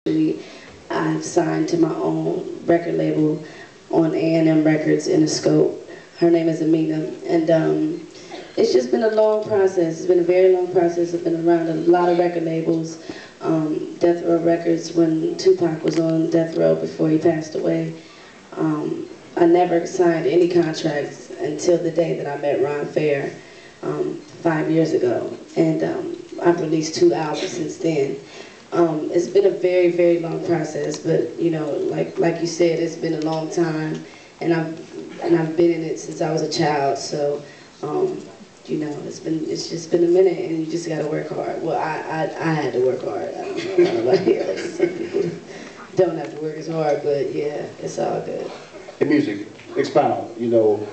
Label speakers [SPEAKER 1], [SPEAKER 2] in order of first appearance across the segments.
[SPEAKER 1] I've signed to my own record label on A&M Records in a scope. Her name is Amina, and it's just been a long process. It's been a very long process. I've been around a lot of record labels, Death Row Records when Tupac was on Death Row before he passed away. I never signed any contracts until the day that I met Ron Fair 5 years ago, and I've released 2 albums since then. It's been a very, very long process, but you know, like you said, it's been a long time, and I've been in it since I was a child. So, you know, it's just been a minute, and you just gotta work hard. Well, I had to work hard. I don't know about nobody else. Some people don't have to work as hard, but yeah, it's all good.
[SPEAKER 2] In music, expound. You know,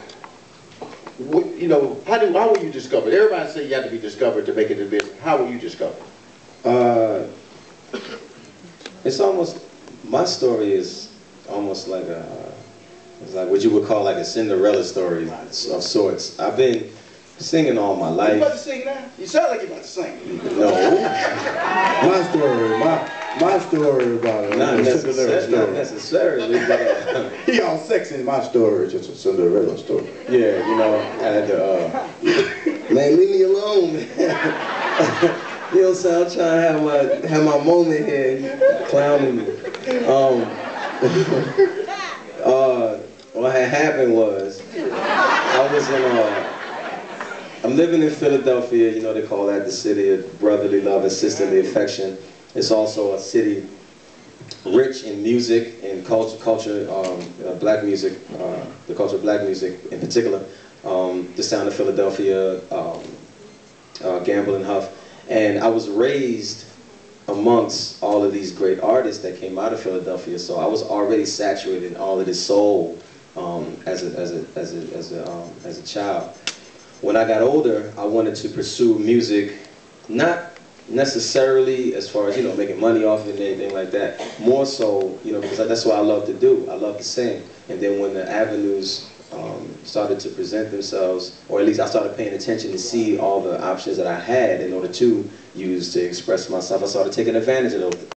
[SPEAKER 2] how were you discovered? Everybody say you have to be discovered to make it in business. How were you discovered?
[SPEAKER 3] It's almost, my story is almost like it's like what you would call like a Cinderella story of sorts. I've been singing all my life.
[SPEAKER 2] You about to sing now? You sound like you're about to sing.
[SPEAKER 3] No.
[SPEAKER 4] my story about it.
[SPEAKER 3] Not necessarily, but
[SPEAKER 4] he all sexy in my story, it's just a Cinderella story.
[SPEAKER 3] Yeah, you know, I had to, man, leave me alone, man. You know, so I'm trying to have my moment here, clowning me. What had happened was, I was I'm living in Philadelphia. You know, they call that the city of brotherly love and sisterly affection. It's also a city rich in music and culture, black music, the culture of black music in particular. The sound of Philadelphia, Gamble and Huff. And I was raised amongst all of these great artists that came out of Philadelphia, so I was already saturated in all of this soul as a child. When I got older, I wanted to pursue music, not necessarily as far as, you know, making money off it and anything like that. More so, you know, because that's what I love to do. I love to sing. And then when the avenues started to present themselves, or at least I started paying attention to see all the options that I had in order to use to express myself, I started taking advantage of those.